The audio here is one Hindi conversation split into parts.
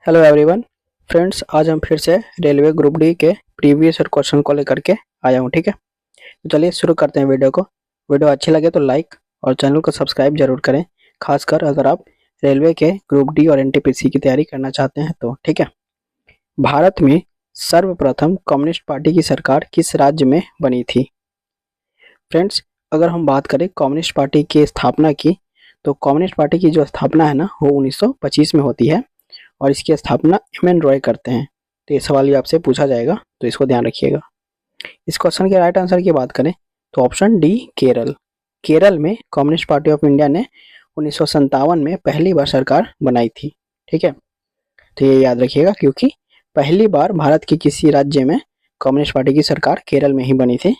Hello everyone. फ्रेंड्स, आज हम फिर से रेलवे ग्रुप डी के प्रीवियस ईयर क्वेश्चन को लेकर के आया हूँ। ठीक है, तो चलिए शुरू करते हैं वीडियो को। वीडियो अच्छी लगे तो लाइक और चैनल को सब्सक्राइब जरूर करें, खासकर अगर आप रेलवे के ग्रुप डी और एनटीपीसी की तैयारी करना चाहते हैं तो। ठीक है, भारत में सर्वप्रथम कम्युनिस्ट पार्टी की सरकार किस राज्य में बनी थी? फ्रेंड्स, अगर हम बात करें कम्युनिस्ट पार्टी की स्थापना की, तो कम्युनिस्ट पार्टी की जो स्थापना है ना, वो 1925 में होती है और इसकी स्थापना एम.एन. रॉय करते हैं। तो ये सवाल भी आपसे पूछा जाएगा, तो इसको ध्यान रखिएगा। इस क्वेश्चन के राइट आंसर की बात करें तो ऑप्शन डी केरल। केरल में कम्युनिस्ट पार्टी ऑफ इंडिया ने 1957 में पहली बार सरकार बनाई थी। ठीक है, तो ये याद रखिएगा, क्योंकि पहली बार भारत के किसी राज्य में कम्युनिस्ट पार्टी की सरकार केरल में ही बनी थी।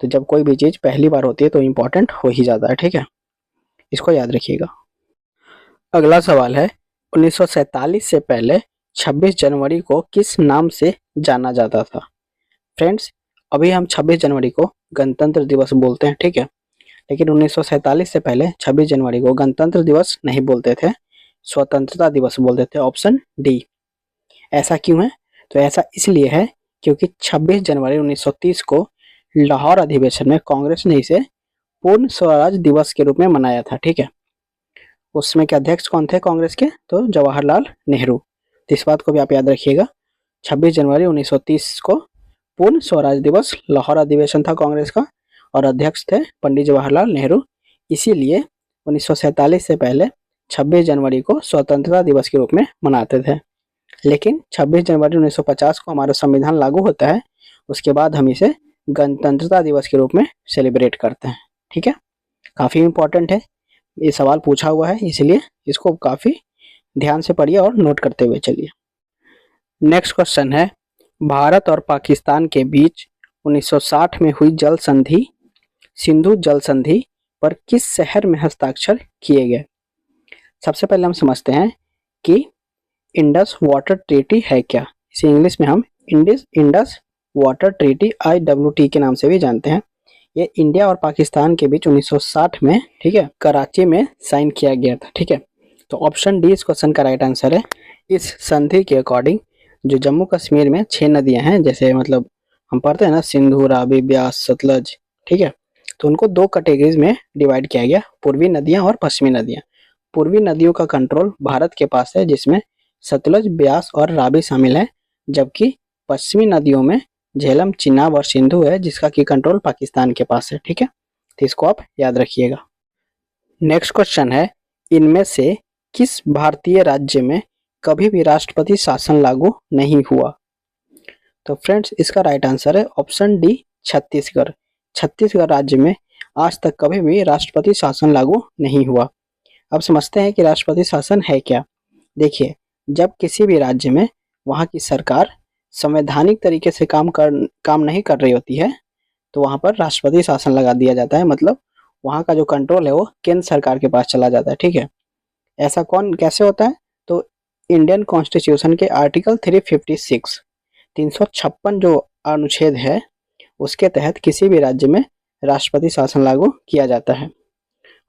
तो जब कोई भी चीज़ पहली बार होती है तो इम्पोर्टेंट हो ही जाता है। ठीक है, इसको याद रखिएगा। अगला सवाल है, 1947 से पहले 26 जनवरी को किस नाम से जाना जाता था? फ्रेंड्स, अभी हम 26 जनवरी को गणतंत्र दिवस बोलते हैं। ठीक है, लेकिन 1947 से पहले 26 जनवरी को गणतंत्र दिवस नहीं बोलते थे, स्वतंत्रता दिवस बोलते थे। Option D. ऐसा क्यों है? तो ऐसा इसलिए है क्योंकि 26 जनवरी 1930 को लाहौर अधिवेशन में कांग्रेस ने इसे पूर्ण स्वराज दिवस के रूप में मनाया था। ठीक है, उसमें के अध्यक्ष कौन थे कांग्रेस के? तो जवाहरलाल नेहरू। तो इस बात को भी आप याद रखिएगा। 26 जनवरी 1930 को पूर्ण स्वराज दिवस लाहौर अधिवेशन था कांग्रेस का और अध्यक्ष थे पंडित जवाहरलाल नेहरू। इसीलिए 1947 से पहले 26 जनवरी को स्वतंत्रता दिवस के रूप में मनाते थे। लेकिन 26 जनवरी 1950 को हमारा संविधान लागू होता है, उसके बाद हम इसे गणतंत्रता दिवस के रूप में सेलिब्रेट करते हैं। ठीक है, काफ़ी इंपॉर्टेंट है, ये सवाल पूछा हुआ है, इसलिए इसको काफ़ी ध्यान से पढ़िए और नोट करते हुए चलिए। नेक्स्ट क्वेश्चन है, भारत और पाकिस्तान के बीच 1960 में हुई जल संधि सिंधु जल संधि पर किस शहर में हस्ताक्षर किए गए? सबसे पहले हम समझते हैं कि इंडस वाटर ट्रीटी है क्या। इसे इंग्लिश में हम इंडस वाटर ट्रीटी IWT के नाम से भी जानते हैं। ये इंडिया और पाकिस्तान के बीच 1960 में, ठीक है, कराची में साइन किया गया था। ठीक है, तो ऑप्शन डी इस क्वेश्चन का राइट आंसर है। इस संधि के अकॉर्डिंग जो जम्मू कश्मीर में 6 नदियां हैं, जैसे मतलब हम पढ़ते हैं ना, सिंधु, रावी, ब्यास, सतलज, ठीक है, तो उनको 2 कैटेगरीज में डिवाइड किया गया, पूर्वी नदियां और पश्चिमी नदियां। पूर्वी नदियों का कंट्रोल भारत के पास है, जिसमें सतलज, ब्यास और रावी शामिल है, जबकि पश्चिमी नदियों में झेलम, चिनाब और सिंधु है, जिसका की कंट्रोल पाकिस्तान के पास है। ठीक है, तो इसको आप याद रखिएगा। नेक्स्ट क्वेश्चन है, इनमें से किस भारतीय राज्य में कभी भी राष्ट्रपति शासन लागू नहीं हुआ? तो फ्रेंड्स, इसका राइट आंसर है ऑप्शन डी छत्तीसगढ़। छत्तीसगढ़ राज्य में आज तक कभी भी राष्ट्रपति शासन लागू नहीं हुआ। अब समझते हैं कि राष्ट्रपति शासन है क्या। देखिए, जब किसी भी राज्य में वहाँ की सरकार संवैधानिक तरीके से काम नहीं कर रही होती है, तो वहाँ पर राष्ट्रपति शासन लगा दिया जाता है। मतलब वहाँ का जो कंट्रोल है वो केंद्र सरकार के पास चला जाता है। ठीक है, ऐसा कैसे होता है? तो इंडियन कॉन्स्टिट्यूशन के आर्टिकल 356 356 जो अनुच्छेद है, उसके तहत किसी भी राज्य में राष्ट्रपति शासन लागू किया जाता है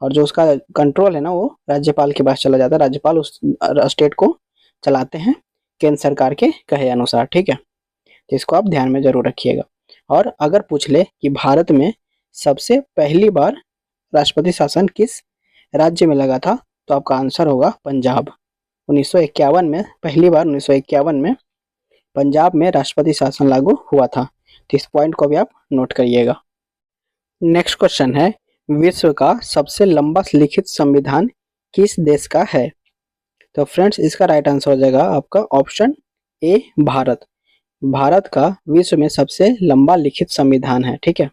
और जो उसका कंट्रोल है ना, वो राज्यपाल के पास चला जाता है। राज्यपाल उस स्टेट को चलाते हैं केंद्र सरकार के कहे अनुसार। ठीक है, तो इसको आप ध्यान में जरूर रखिएगा। और अगर पूछ ले कि भारत में सबसे पहली बार राष्ट्रपति शासन किस राज्य में लगा था, तो आपका आंसर होगा पंजाब। 1951 में पहली बार 1951 में पंजाब में राष्ट्रपति शासन लागू हुआ था। तो इस पॉइंट को भी आप नोट करिएगा। नेक्स्ट क्वेश्चन है, विश्व का सबसे लंबा लिखित संविधान किस देश का है? तो फ्रेंड्स, इसका राइट आंसर हो जाएगा आपका ऑप्शन ए भारत। भारत का विश्व में सबसे लंबा लिखित संविधान है। ठीक है,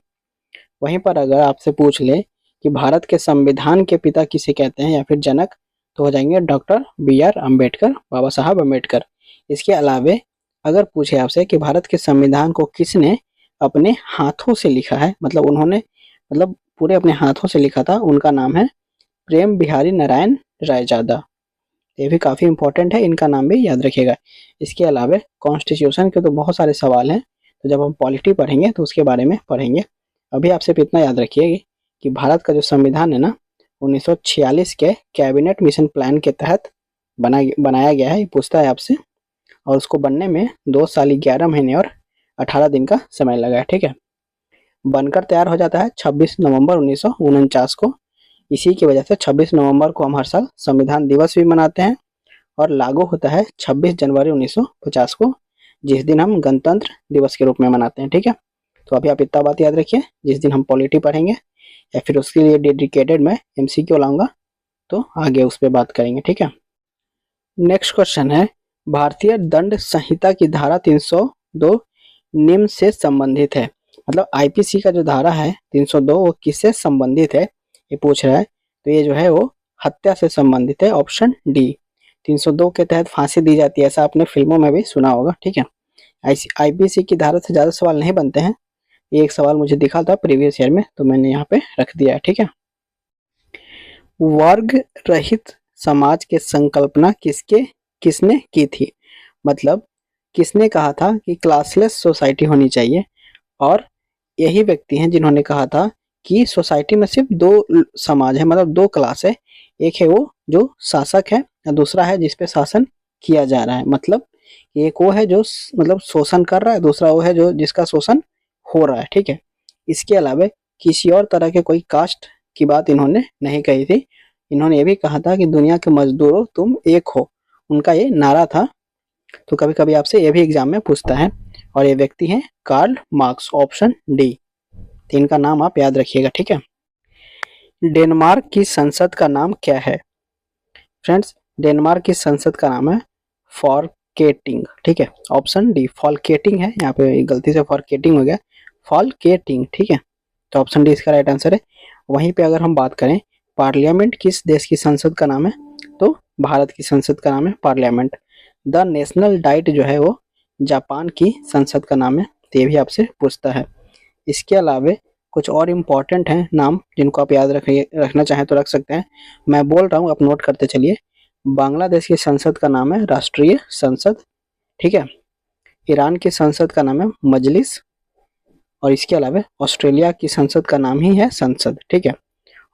वहीं पर अगर आपसे पूछ ले कि भारत के संविधान के पिता किसे कहते हैं या फिर जनक, तो हो जाएंगे डॉक्टर BR अम्बेडकर, बाबा साहब अम्बेडकर। इसके अलावे अगर पूछे आपसे कि भारत के संविधान को किसने अपने हाथों से लिखा है, मतलब उन्होंने पूरे अपने हाथों से लिखा था, उनका नाम है प्रेम बिहारी नारायण रायजादा। ये भी काफ़ी इंपॉर्टेंट है, इनका नाम भी याद रखिएगा। इसके अलावा कॉन्स्टिट्यूशन के तो बहुत सारे सवाल हैं, तो जब हम पॉलिटी पढ़ेंगे तो उसके बारे में पढ़ेंगे। अभी आप सिर्फ इतना याद रखिए कि भारत का जो संविधान है ना, 1946 के कैबिनेट मिशन प्लान के तहत बनाया गया है। ये पूछता है आपसे और उसको बनने में 2 साल 11 महीने और 18 दिन का समय लगा है। ठीक है, बनकर तैयार हो जाता है 26 नवंबर 1949 को। इसी की वजह से 26 नवंबर को हम हर साल संविधान दिवस भी मनाते हैं और लागू होता है 26 जनवरी 1950 को, जिस दिन हम गणतंत्र दिवस के रूप में मनाते हैं। ठीक है, तो अभी आप इतना बात याद रखिए, जिस दिन हम पॉलिटी पढ़ेंगे या फिर उसके लिए डेडिकेटेड मैं MCQ लाऊंगा तो आगे उस पर बात करेंगे। ठीक है, नेक्स्ट क्वेश्चन है, भारतीय दंड संहिता की धारा 302 निम्न से संबंधित है। मतलब IPC का जो धारा है 302 वो किससे संबंधित है ये पूछ रहा है। तो ये जो है वो हत्या से संबंधित है, ऑप्शन डी। 302 के तहत फांसी दी जाती है, ऐसा आपने फिल्मों में भी सुना होगा। ठीक है, IPC की धारा से ज्यादा सवाल नहीं बनते हैं, ये एक सवाल मुझे दिखा था प्रीवियस ईयर में तो मैंने यहाँ पे रख दिया है। ठीक है, वर्ग रहित समाज की संकल्पना किसने की थी। मतलब किसने कहा था कि क्लासलेस सोसाइटी होनी चाहिए, और यही व्यक्ति हैं जिन्होंने कहा था कि सोसाइटी में सिर्फ 2 समाज है, मतलब 2 क्लास है। एक है वो जो शासक है और दूसरा है जिसपे शासन किया जा रहा है। मतलब एक वो है जो मतलब शोषण कर रहा है, दूसरा वो है जो जिसका शोषण हो रहा है। ठीक है, इसके अलावा किसी और तरह के कोई कास्ट की बात इन्होंने नहीं कही थी। इन्होंने ये भी कहा था कि दुनिया के मजदूरों तुम एक हो, उनका ये नारा था। तो कभी कभी आपसे ये भी एग्जाम में पूछता है, और ये व्यक्ति हैं कार्ल मार्क्स, ऑप्शन डी। तो इनका नाम आप याद रखिएगा। ठीक है, डेनमार्क की संसद का नाम क्या है। फ्रेंड्स, डेनमार्क की संसद का नाम है फॉलकेटिंग। ठीक है, ऑप्शन डी फॉलकेटिंग है, यहाँ पे गलती से फॉरकेटिंग हो गया, फॉलकेटिंग। ठीक है, तो ऑप्शन डी इसका राइट आंसर है। वहीं पे अगर हम बात करें पार्लियामेंट किस देश की संसद का नाम है, तो भारत की संसद का नाम है पार्लियामेंट। द नेशनल डाइट जो है वो जापान की संसद का नाम है, तो ये भी आपसे पूछता है। इसके अलावा कुछ और इम्पोर्टेंट हैं नाम, जिनको आप याद रखना चाहें तो रख सकते हैं। मैं बोल रहा हूँ, आप नोट करते चलिए। बांग्लादेश की संसद का नाम है राष्ट्रीय संसद। ठीक है, ईरान की संसद का नाम है मजलिस, और इसके अलावा ऑस्ट्रेलिया की संसद का नाम ही है संसद। ठीक है,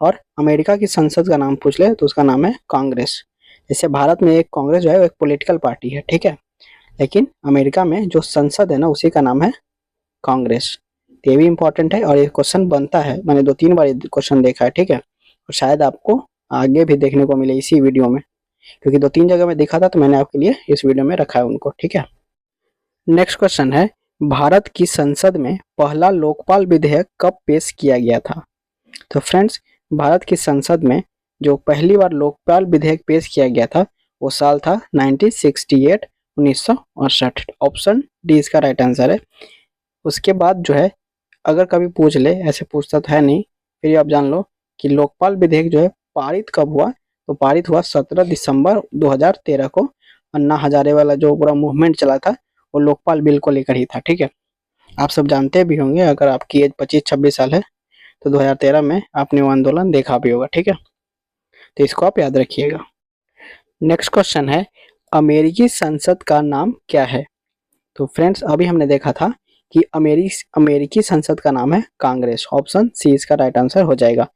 और अमेरिका की संसद का नाम पूछ ले तो उसका नाम है कांग्रेस। जैसे भारत में एक कांग्रेस जो है वो एक पॉलिटिकल पार्टी है। ठीक है, लेकिन अमेरिका में जो संसद है ना उसी का नाम है कांग्रेस। ये भी इंपॉर्टेंट है और ये क्वेश्चन बनता है, मैंने 2-3 बार क्वेश्चन देखा है। ठीक है, और शायद आपको आगे भी देखने को मिले इसी वीडियो में, क्योंकि 2-3 जगह में दिखा था तो मैंने आपके लिए इस वीडियो में रखा है उनको। ठीक है, नेक्स्ट क्वेश्चन है, भारत की संसद में पहला लोकपाल विधेयक कब पेश किया गया था। तो फ्रेंड्स, भारत की संसद में जो पहली बार लोकपाल विधेयक पेश किया गया था वो साल था 1968, 1968। ऑप्शन डी इसका राइट आंसर है। उसके बाद जो है अगर कभी पूछ ले, ऐसे पूछता तो है नहीं, फिर आप जान लो कि लोकपाल विधेयक जो है पारित कब हुआ, तो पारित हुआ 17 दिसंबर 2013 को। अन्ना हजारे वाला जो पूरा मूवमेंट चला था वो लोकपाल बिल को लेकर ही था। ठीक है, आप सब जानते भी होंगे, अगर आपकी एज 25-26 साल है तो 2013 में आपने वो आंदोलन देखा भी होगा। ठीक है, तो इसको आप याद रखिएगा। नेक्स्ट क्वेश्चन है, अमेरिकी संसद का नाम क्या है। तो फ्रेंड्स, अभी हमने देखा था कि अमेरिकी संसद का नाम है कांग्रेस। ऑप्शन सी इसका राइट आंसर हो जाएगा।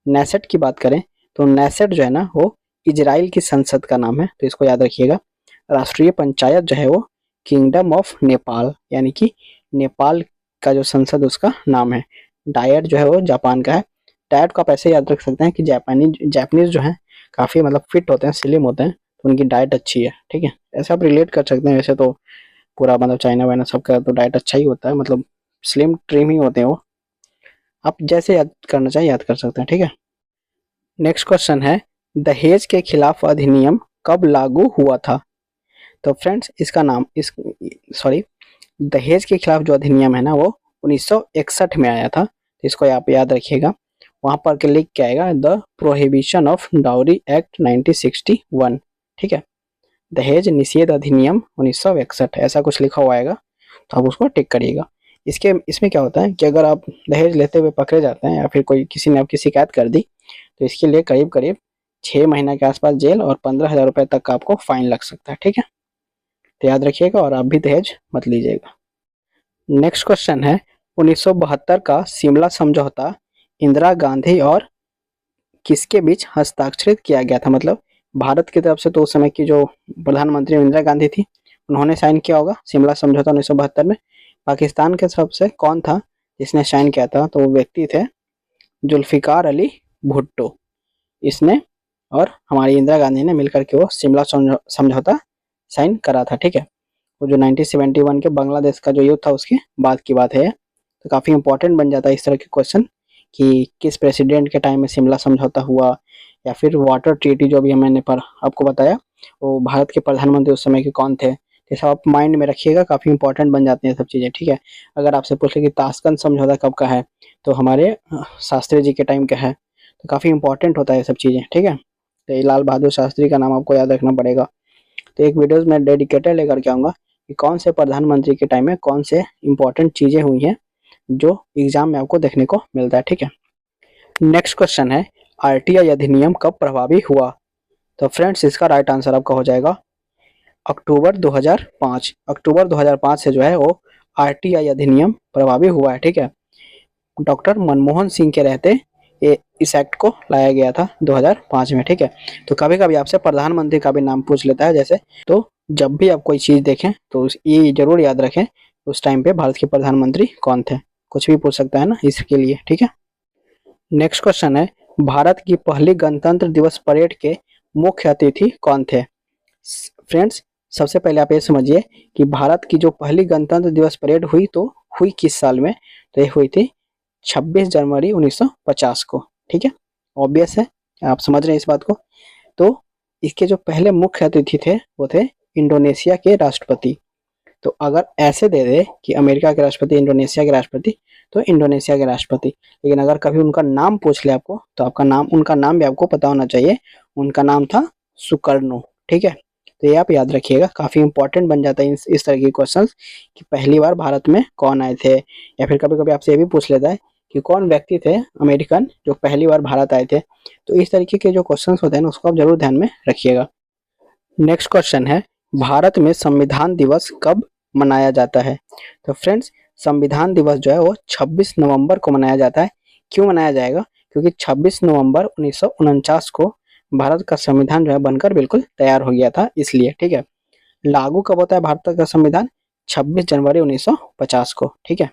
नेसेट की बात करें तो नेसेट जो है ना वो इजराइल की संसद का नाम है, तो इसको याद रखिएगा। राष्ट्रीय पंचायत जो है वो किंगडम ऑफ नेपाल, यानी कि नेपाल का जो संसद उसका नाम है। डायट जो है वो जापान का है। डायट को आप ऐसे याद रख सकते हैं कि जापानीज जो है काफ़ी मतलब फिट होते हैं, स्लिम होते हैं, तो उनकी डाइट अच्छी है। ठीक है, ऐसे आप रिलेट कर सकते हैं। वैसे तो पूरा मतलब चाइना वाइना सबका तो डाइट अच्छा ही होता है, मतलब स्लिम ट्रिम ही होते हैं वो। आप जैसे याद करना चाहिए याद कर सकते हैं। ठीक है, नेक्स्ट क्वेश्चन है, दहेज के खिलाफ अधिनियम कब लागू हुआ था। तो फ्रेंड्स, इसका नाम दहेज के खिलाफ जो अधिनियम है ना वो 1961 में आया था, तो इसको आप याद रखिएगा। वहां पर के लिख के आएगा the prohibition of dowry act 1961। ठीक है, दहेज निषेध अधिनियम 1961 ऐसा कुछ लिखा हुआ आएगा, तो आप उसको टिक करिएगा। इसमें क्या होता है कि अगर आप दहेज लेते हुए पकड़े जाते हैं या फिर किसी ने आपकी शिकायत कर दी, तो इसके लिए करीब करीब 6 महीने के आसपास जेल और 15,000 रुपए तक का आपको फाइन लग सकता है। ठीक है, तो याद रखिएगा और आप भी दहेज मत लीजिएगा। नेक्स्ट क्वेश्चन है, 1972 का शिमला समझौता इंदिरा गांधी और किसके बीच हस्ताक्षरित किया गया था। मतलब भारत की तरफ से तो उस समय की जो प्रधानमंत्री इंदिरा गांधी थी, उन्होंने साइन किया होगा शिमला समझौता 1972 में। पाकिस्तान के तरफ से कौन था जिसने साइन किया था, तो वो व्यक्ति थे जुल्फिकार अली भुट्टो। इसने और हमारी इंदिरा गांधी ने मिलकर के वो शिमला समझौता साइन करा था। ठीक है, वो जो 1971 के बांग्लादेश का जो युद्ध था उसके बाद की बात है। तो काफ़ी इंपॉर्टेंट बन जाता है इस तरह के क्वेश्चन कि किस प्रेसिडेंट के टाइम में शिमला समझौता हुआ, या फिर वाटर ट्रीटी जो भी मैंने पर आपको बताया वो भारत के प्रधानमंत्री उस समय के कौन थे। ये सब आप माइंड में रखिएगा, काफ़ी इंपॉर्टेंट बन जाती हैं सब चीज़ें। ठीक है, अगर आपसे पूछे कि ताशकंद समझौता कब का है, तो हमारे शास्त्री जी के टाइम का है। तो काफ़ी इंपॉर्टेंट होता है ये सब चीज़ें। ठीक है, तो लाल बहादुर शास्त्री का नाम आपको याद रखना पड़ेगा। तो एक वीडियोज़ में डेडिकेटेड लेकर के आऊँगा कि कौन से प्रधानमंत्री के टाइम में कौन से इंपॉर्टेंट चीज़ें हुई हैं जो एग्जाम में आपको देखने को मिलता है। ठीक है, नेक्स्ट क्वेश्चन है आरटीआई अधिनियम कब प्रभावी हुआ। तो फ्रेंड्स इसका राइट आंसर आपका हो जाएगा अक्टूबर 2005। अक्टूबर 2005 से जो है वो आरटीआई अधिनियम प्रभावी हुआ है। ठीक है, डॉक्टर मनमोहन सिंह के रहते ये इस एक्ट को लाया गया था 2005 में। ठीक है, तो कभी कभी आपसे प्रधानमंत्री का भी नाम पूछ लेता है जैसे, तो जब भी आप कोई चीज़ देखें तो ये जरूर याद रखें उस टाइम पे भारत के प्रधानमंत्री कौन थे। कुछ भी पूछ सकता है ना इसके लिए। ठीक है, नेक्स्ट क्वेश्चन है भारत की पहली गणतंत्र दिवस परेड के मुख्य अतिथि कौन थे। फ्रेंड्स सबसे पहले आप ये समझिए कि भारत की जो पहली गणतंत्र दिवस परेड हुई तो हुई किस साल में, तो ये हुई थी 26 जनवरी 1950 को। ठीक है, ऑब्वियस है, आप समझ रहे हैं इस बात को। तो इसके जो पहले मुख्य अतिथि थे वो थे इंडोनेशिया के राष्ट्रपति। तो अगर ऐसे दे दे कि अमेरिका के राष्ट्रपति, इंडोनेशिया के राष्ट्रपति, तो इंडोनेशिया के राष्ट्रपति। लेकिन अगर कभी उनका नाम पूछ ले आपको तो आपका नाम, उनका नाम भी आपको पता होना चाहिए। उनका नाम था सुकर्णो। ठीक है, तो ये आप याद रखिएगा, काफ़ी इंपॉर्टेंट बन जाता है इस तरह के क्वेश्चंस कि पहली बार भारत में कौन आए थे। या फिर कभी कभी आपसे ये भी पूछ लेता है कि कौन व्यक्ति थे अमेरिकन जो पहली बार भारत आए थे। तो इस तरीके के जो क्वेश्चंस होते हैं ना उसको आप जरूर ध्यान में रखिएगा। नेक्स्ट क्वेश्चन है भारत में संविधान दिवस कब मनाया जाता है। तो फ्रेंड्स संविधान दिवस जो है वो 26 नवंबर को मनाया जाता है। क्यों मनाया जाएगा, क्योंकि 26 नवंबर 1949 को भारत का संविधान जो है बनकर बिल्कुल तैयार हो गया था, इसलिए। ठीक है, लागू कब होता है भारत का संविधान, 26 जनवरी 1950 को। ठीक है,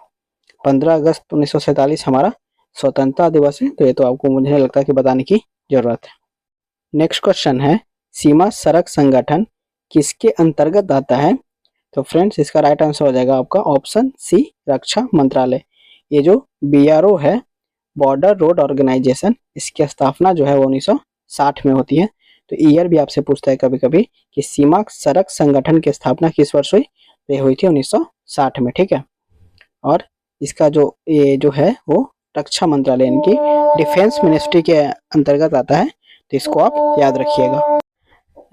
15 अगस्त 1947 हमारा स्वतंत्रता दिवस है। तो ये तो आपको मुझे नहीं लगता कि बताने की जरूरत है। नेक्स्ट क्वेश्चन है सीमा सड़क संगठन किसके अंतर्गत आता है। तो फ्रेंड्स इसका राइट आंसर हो जाएगा आपका ऑप्शन सी, रक्षा मंत्रालय। ये जो बीआरओ है, बॉर्डर रोड ऑर्गेनाइजेशन, इसकी स्थापना जो है वो 1960 में होती है। तो ईयर भी आपसे पूछता है कभी कभी कि सीमा सड़क संगठन की स्थापना किस वर्ष हुई, तो ये हुई थी 1960 में। ठीक है, और इसका जो ये जो है वो रक्षा मंत्रालय इनकी डिफेंस मिनिस्ट्री के अंतर्गत आता है। तो इसको आप याद रखिएगा।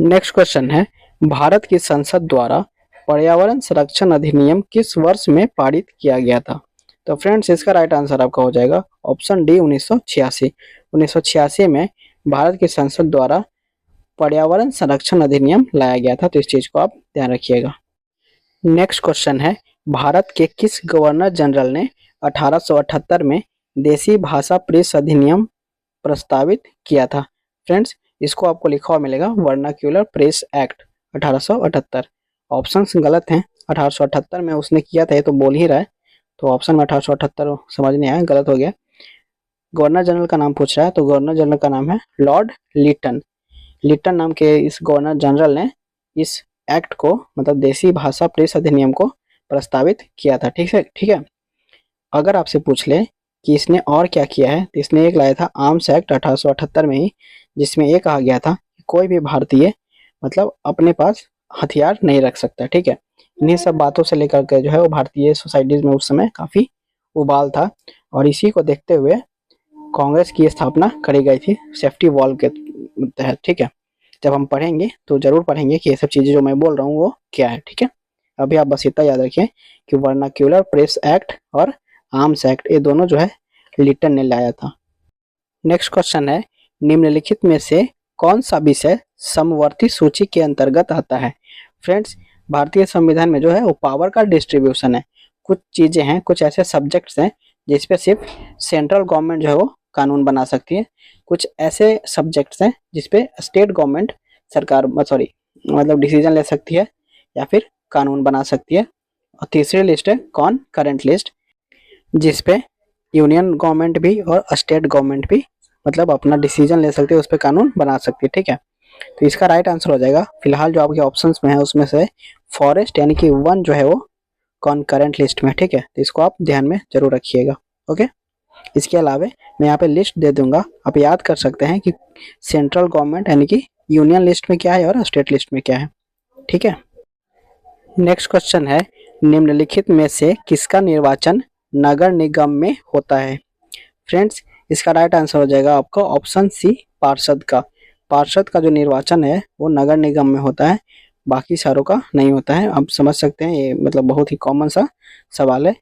नेक्स्ट क्वेश्चन है भारत की संसद द्वारा पर्यावरण संरक्षण अधिनियम किस वर्ष में पारित किया गया था। तो फ्रेंड्स इसका राइट आंसर आपका हो जाएगा ऑप्शन डी, 1986। 1986 में भारत की संसद द्वारा पर्यावरण संरक्षण अधिनियम लाया गया था। तो इस चीज को आप ध्यान रखिएगा। नेक्स्ट क्वेश्चन है भारत के किस गवर्नर जनरल ने 1878 में देसी भाषा प्रेस अधिनियम प्रस्तावित किया था। फ्रेंड्स इसको आपको लिखा हुआ मिलेगा वर्नाक्यूलर प्रेस एक्ट 1878। ऑप्शंस गलत हैं, 1878 में उसने किया था ये तो बोल ही रहा है, तो ऑप्शन में 1878 समझ नहीं आया, गलत हो गया। गवर्नर जनरल का नाम पूछ रहा है, तो गवर्नर जनरल का नाम है लॉर्ड लिटन। लिटन नाम के इस गवर्नर जनरल ने इस एक्ट को, मतलब देसी भाषा प्रेस अधिनियम को प्रस्तावित किया था। ठीक है, अगर आपसे पूछ ले कि इसने और क्या किया है, तो इसने एक लाया था आर्म्स एक्ट 1878 में ही, जिसमें ये कहा गया था कि कोई भी भारतीय मतलब अपने पास हथियार नहीं रख सकता। ठीक है, इन्हीं सब बातों से लेकर के जो है वो भारतीय सोसाइटीज में उस समय काफी उबाल था, और इसी को देखते हुए कांग्रेस की स्थापना करी गई थी सेफ्टी वॉल के तहत। ठीक है, जब हम पढ़ेंगे तो जरूर पढ़ेंगे कि ये सब चीजें जो मैं बोल रहा हूँ वो क्या है। ठीक है, अभी आप बस इतना याद रखिए कि वर्नाक्यूलर प्रेस एक्ट और आर्म्स एक्ट ये दोनों जो है लिटन ने लाया था। नेक्स्ट क्वेश्चन है निम्नलिखित में से कौन सा विषय समवर्ती सूची के अंतर्गत आता है। फ्रेंड्स भारतीय संविधान में जो है वो पावर का डिस्ट्रीब्यूशन है। कुछ चीजें हैं, कुछ ऐसे सब्जेक्ट्स हैं जिसपे सिर्फ सेंट्रल गवर्नमेंट जो है वो कानून बना सकती है। कुछ ऐसे सब्जेक्ट्स हैं जिसपे स्टेट गवर्नमेंट सरकार मतलब डिसीजन ले सकती है, या फिर कानून बना सकती है। और तीसरी लिस्ट है कॉनकरेंट लिस्ट, जिसपे यूनियन गवर्नमेंट भी और स्टेट गवर्नमेंट भी मतलब अपना डिसीजन ले सकती है, उस पर कानून बना सकती है। ठीक है, तो इसका राइट आंसर हो जाएगा फिलहाल जो आपके ऑप्शंस में है उसमें से फॉरेस्ट यानी कि वन जो है वो कॉनकरेंट लिस्ट में। ठीक है, तो इसको आप ध्यान में जरूर रखिएगा। ओके, इसके अलावा मैं यहाँ पे लिस्ट दे दूंगा, आप याद कर सकते हैं कि सेंट्रल गवर्नमेंट यानी कि यूनियन लिस्ट में क्या है और स्टेट लिस्ट में क्या है। ठीक है, नेक्स्ट क्वेश्चन है निम्नलिखित में से किसका निर्वाचन नगर निगम में होता है। फ्रेंड्स, इसका राइट आंसर हो जाएगा आपका ऑप्शन सी पार्षद का। पार्षद का जो निर्वाचन है वो नगर निगम में होता है, बाकी सारों का नहीं होता है। आप समझ सकते हैं, ये मतलब बहुत ही कॉमन सा सवाल है।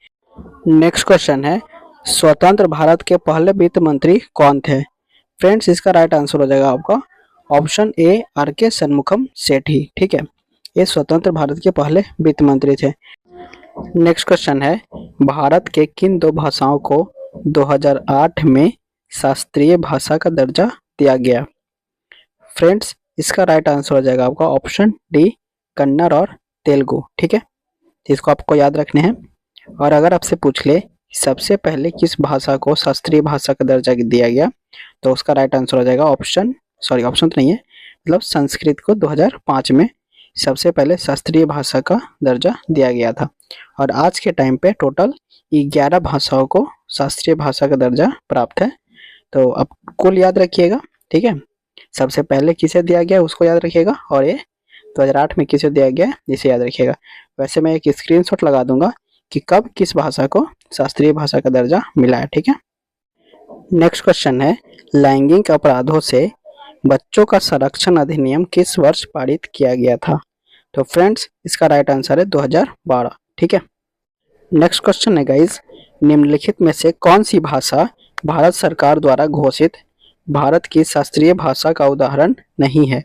नेक्स्ट क्वेश्चन है स्वतंत्र भारत के पहले वित्त मंत्री कौन थे। फ्रेंड्स, इसका राइट आंसर हो जाएगा आपका ऑप्शन ए आर के शनमुखम सेठी। ठीक है, ये स्वतंत्र भारत के पहले वित्त मंत्री थे। नेक्स्ट क्वेश्चन है भारत के किन दो भाषाओं को 2008 में शास्त्रीय भाषा का दर्जा दिया गया। फ्रेंड्स, इसका राइट आंसर हो जाएगा आपका ऑप्शन डी कन्नड़ और तेलुगु। ठीक है, इसको आपको याद रखने हैं। और अगर आपसे पूछ ले सबसे पहले किस भाषा को शास्त्रीय भाषा का दर्जा दिया गया, तो उसका राइट आंसर हो जाएगा ऑप्शन तो नहीं है, मतलब संस्कृत को 2005 में सबसे पहले शास्त्रीय भाषा का दर्जा दिया गया था। और आज के टाइम पे टोटल 11 भाषाओं को शास्त्रीय भाषा का दर्जा प्राप्त है। तो आप कुल याद रखिएगा। ठीक है, सबसे पहले किसे दिया गया उसको याद रखिएगा, और ये 2008 में किसे दिया गया इसे याद रखिएगा। वैसे मैं एक स्क्रीनशॉट लगा दूंगा कि कब किस भाषा को शास्त्रीय भाषा का दर्जा मिला है। ठीक है, नेक्स्ट क्वेश्चन है लैंगिक अपराधों से बच्चों का संरक्षण अधिनियम किस वर्ष पारित किया गया था। तो फ्रेंड्स, इसका राइट आंसर है 2012। ठीक है, नेक्स्ट क्वेश्चन है गाइज निम्नलिखित में से कौन सी भाषा भारत सरकार द्वारा घोषित भारत की शास्त्रीय भाषा का उदाहरण नहीं है।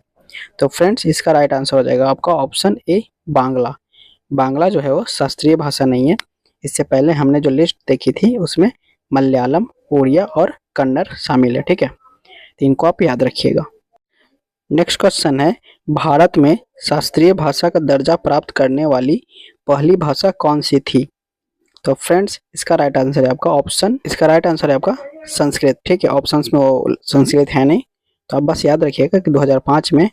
तो फ्रेंड्स, इसका राइट आंसर हो जाएगा आपका ऑप्शन ए बांग्ला। बांग्ला जो है वो शास्त्रीय भाषा नहीं है। इससे पहले हमने जो लिस्ट देखी थी उसमें मलयालम, उड़िया और कन्नड़ शामिल है। ठीक है, तो इनको आप याद रखिएगा। नेक्स्ट क्वेश्चन है भारत में शास्त्रीय भाषा का दर्जा प्राप्त करने वाली पहली भाषा कौन सी थी। तो फ्रेंड्स, इसका राइट आंसर है आपका संस्कृत। ठीक है, ऑप्शंस में वो संस्कृत है नहीं, तो आप बस याद रखिएगा कि 2005 में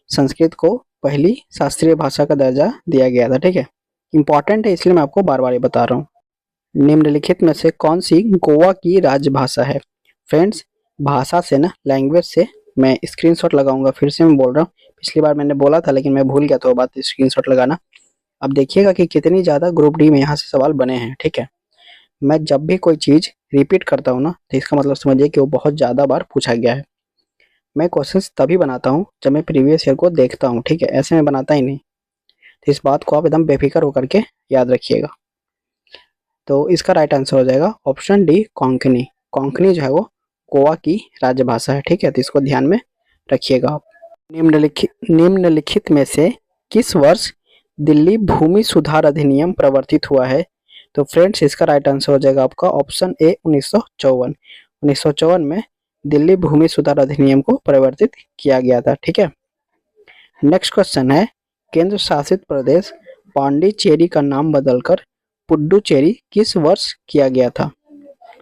संस्कृत को पहली शास्त्रीय भाषा का दर्जा दिया गया था। ठीक है, इंपॉर्टेंट है इसलिए मैं आपको बार बार ये बता रहा हूँ। निम्नलिखित में से कौन सी गोवा की राजभाषा है। फ्रेंड्स, भाषा से ना लैंग्वेज से मैं स्क्रीनशॉट लगाऊंगा, फिर से मैं बोल रहा हूँ, पिछली बार मैंने बोला था लेकिन मैं भूल गया तो बात स्क्रीनशॉट लगाना। अब देखिएगा कि कितनी ज़्यादा ग्रुप डी में यहाँ से सवाल बने हैं। ठीक है, मैं जब भी कोई चीज़ रिपीट करता हूँ ना तो इसका मतलब समझिए कि वो बहुत ज़्यादा बार पूछा गया है। मैं क्वेश्चंस तभी बनाता हूँ जब मैं प्रीवियस ईयर को देखता हूँ। ठीक है, ऐसे में बनाता ही नहीं। तो इस बात को आप एकदम बेफिक्र होकर के याद रखिएगा। तो इसका राइट आंसर हो जाएगा ऑप्शन डी कोंकणी। कोंकणी जो है वो गोवा की राजभाषा है। ठीक है, तो इसको ध्यान में रखिएगा आप। निम्नलिखित में से किस वर्ष दिल्ली भूमि सुधार अधिनियम प्रवर्तित हुआ है। तो फ्रेंड्स, इसका राइट आंसर हो जाएगा आपका ऑप्शन ए 1954। 1954 में दिल्ली भूमि सुधार अधिनियम को परिवर्तित किया गया था। ठीक है, नेक्स्ट क्वेश्चन है केंद्र शासित प्रदेश पांडिचेरी का नाम बदलकर पुडुचेरी किस वर्ष किया गया था।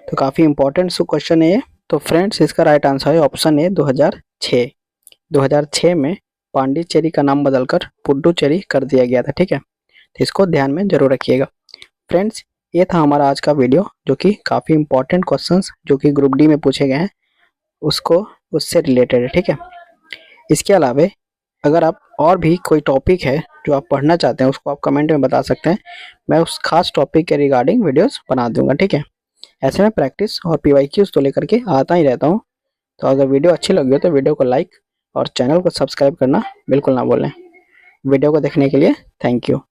तो काफी इंपॉर्टेंट क्वेश्चन है ये। तो फ्रेंड्स, इसका राइट आंसर है ऑप्शन ए 2006। 2006 में पांडिचेरी का नाम बदलकर पुडुचेरी कर दिया गया था। ठीक है, तो इसको ध्यान में जरूर रखिएगा। फ्रेंड्स, ये था हमारा आज का वीडियो जो कि काफ़ी इंपॉर्टेंट क्वेश्चंस जो कि ग्रुप डी में पूछे गए हैं उससे रिलेटेड है। ठीक है, इसके अलावा अगर आप और भी कोई टॉपिक है जो आप पढ़ना चाहते हैं उसको आप कमेंट में बता सकते हैं, मैं उस खास टॉपिक के रिगार्डिंग वीडियोस बना दूंगा। ठीक है, ऐसे में प्रैक्टिस और PYQs तो लेकर के आता ही रहता हूँ। तो अगर वीडियो अच्छी लगी हो तो वीडियो को लाइक और चैनल को सब्सक्राइब करना बिल्कुल ना भूलें। वीडियो को देखने के लिए थैंक यू।